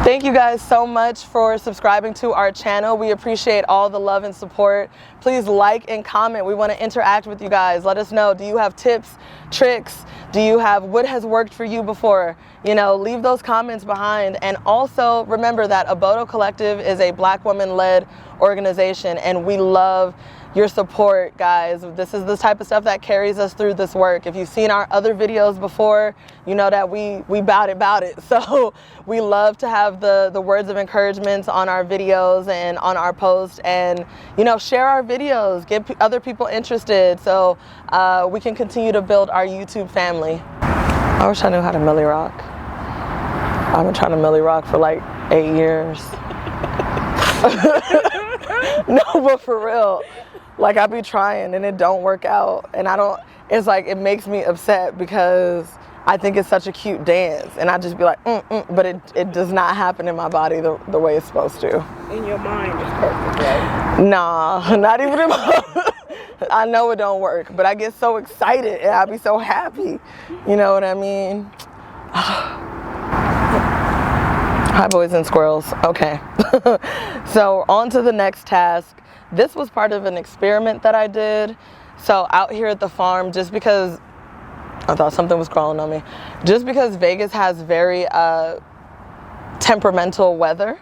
Thank you guys so much for subscribing to our channel. We appreciate all the love and support. Please like and comment. We want to interact with you guys. Let us know, do you have tips, tricks? Do you have what has worked for you before? You know, leave those comments behind. And also remember that Obodo Collective is a Black woman-led organization, and we love your support, guys. This is the type of stuff that carries us through this work. If you've seen our other videos before, you know that we bout it. So we love to have the words of encouragement on our videos and on our posts, and you know, share our videos, get other people interested, so we can continue to build our YouTube family. I wish I knew how to millie rock. I've been trying to millie rock for like 8 years. No, but for real. Like, I be trying and it don't work out, and it's like, it makes me upset because I think it's such a cute dance, and I just be like, but it does not happen in my body the way it's supposed to. In your mind, it's perfect, right? Nah, not even in my I know it don't work, but I get so excited and I be so happy. You know what I mean? Hi, boys and squirrels. Okay. So on to the next task. This was part of an experiment that I did. So out here at the farm, just because I thought something was crawling on me, just because Vegas has very temperamental weather,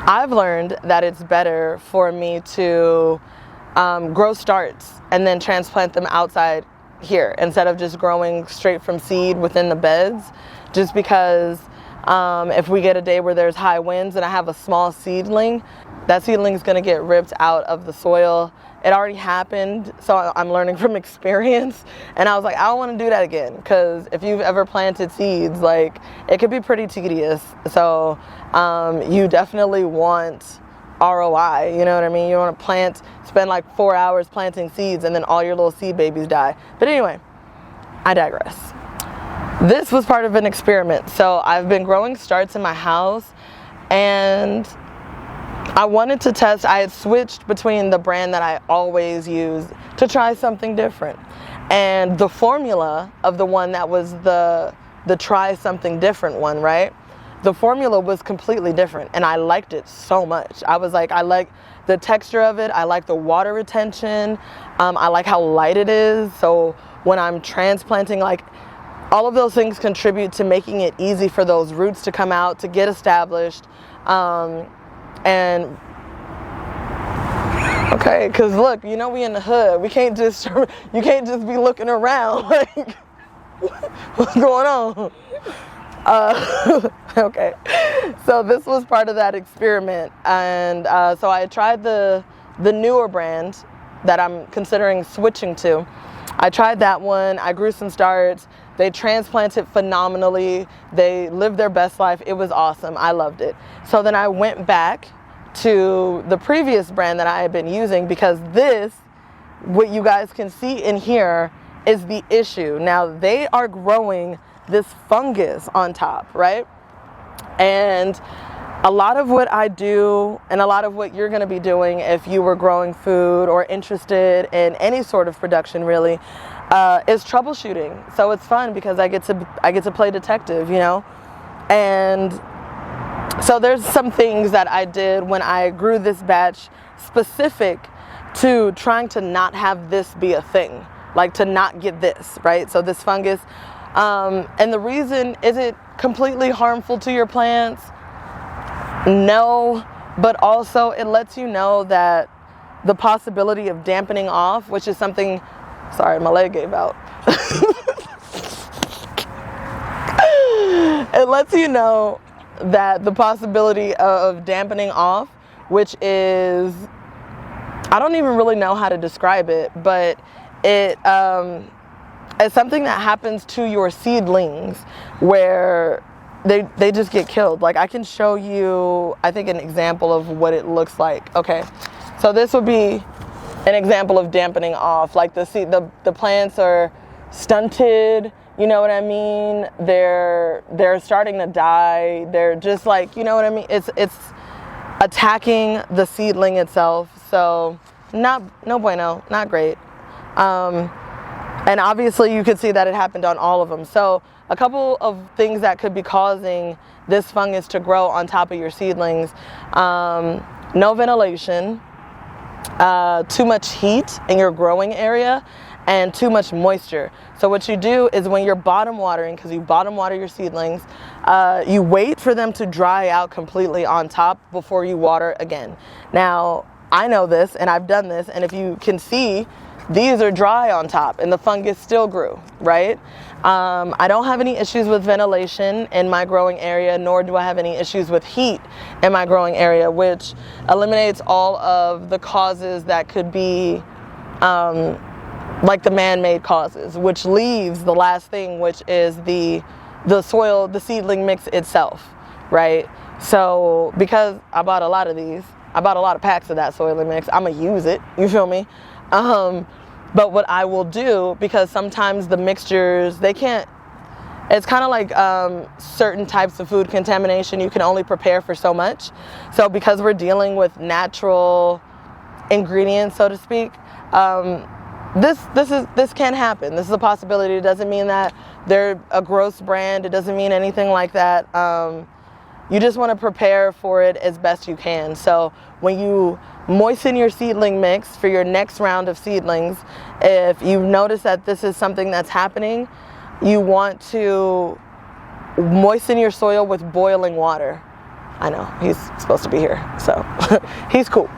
I've learned that it's better for me to grow starts and then transplant them outside here instead of just growing straight from seed within the beds, just because if we get a day where there's high winds and I have a small seedling, that seedling is going to get ripped out of the soil. It already happened, so I'm learning from experience. And I was like, I don't want to do that again, because if you've ever planted seeds, like, it could be pretty tedious. So you definitely want ROI, you know what I mean? You want to spend like 4 hours planting seeds, and then all your little seed babies die. But anyway, I digress. This was part of an experiment. So I've been growing starts in my house, and I wanted to test. I had switched between the brand that I always use to try something different. And the formula of the one that was the try something different one, right? The formula was completely different, and I liked it so much. I was like, I like the texture of it. I like the water retention. I like how light it is. So when I'm transplanting, like, all of those things contribute to making it easy for those roots to come out, to get established. And okay, because look, you know, we in the hood. You can't just be looking around like, what's going on? Okay, so this was part of that experiment, and so I tried the newer brand that I'm considering switching to. I tried that one. I grew some starts. They transplanted phenomenally. They lived their best life. It was awesome. I loved it. So then I went back to the previous brand that I had been using, because this, what you guys can see in here, is the issue. Now, they are growing this fungus on top, right? And a lot of what I do, and a lot of what you're going to be doing if you were growing food or interested in any sort of production, really, is troubleshooting. So it's fun because I get to play detective, you know. And so there's some things that I did when I grew this batch specific to trying to not have this be a thing, like to not get this, right? So this fungus, and the reason, is it completely harmful to your plants? No, but also it lets you know that the possibility of dampening off, which is something, sorry, my leg gave out. It lets you know that the possibility of dampening off, which is, I don't even really know how to describe it, but it is something that happens to your seedlings where they just get killed. Like, I can show you, I think, an example of what it looks like. Okay, so this would be an example of dampening off. Like the plants are stunted, you know what I mean? They're starting to die. They're just like, you know what I mean? It's attacking the seedling itself. So no bueno, not great. And obviously you could see that it happened on all of them. So a couple of things that could be causing this fungus to grow on top of your seedlings. No ventilation, too much heat in your growing area, and too much moisture. So what you do is when you're bottom watering, because you bottom water your seedlings, you wait for them to dry out completely on top before you water again. Now, I know this and I've done this, and if you can see, these are dry on top and the fungus still grew, right? I don't have any issues with ventilation in my growing area, nor do I have any issues with heat in my growing area, which eliminates all of the causes that could be like the man-made causes, which leaves the last thing, which is the soil, the seedling mix itself, right? So because I bought a lot of these, I bought a lot of packs of that soil mix, I'm gonna use it, you feel me? But what I will do, because sometimes the mixtures, they can't, it's kind of like certain types of food contamination, you can only prepare for so much. So because we're dealing with natural ingredients, so to speak, this can happen. This is a possibility. It doesn't mean that they're a gross brand. It doesn't mean anything like that. You just want to prepare for it as best you can. So when you moisten your seedling mix for your next round of seedlings, if you notice that this is something that's happening, you want to moisten your soil with boiling water. I know, he's supposed to be here, so he's cool.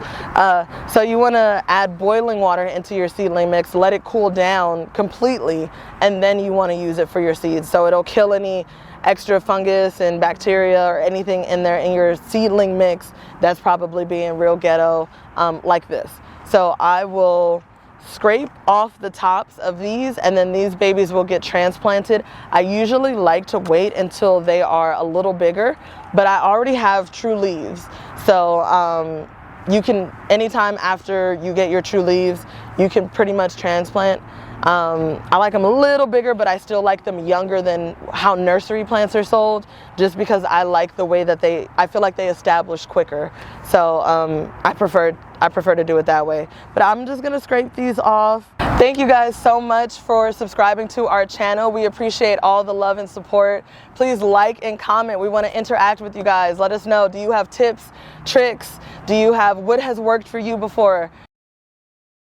So you want to add boiling water into your seedling mix, let it cool down completely, and then you want to use it for your seeds. So it'll kill any extra fungus and bacteria or anything in there in your seedling mix that's probably being real ghetto, like this. So I will scrape off the tops of these, and then these babies will get transplanted. I usually like to wait until they are a little bigger, but I already have true leaves. So you can, anytime after you get your true leaves, you can pretty much transplant. I like them a little bigger, but I still like them younger than how nursery plants are sold, just because I like the way that I feel like they establish quicker. So I prefer to do it that way. But I'm just gonna scrape these off. Thank you guys so much for subscribing to our channel. We appreciate all the love and support. Please like and comment. We want to interact with you guys. Let us know, do you have tips, tricks? Do you have, what has worked for you before?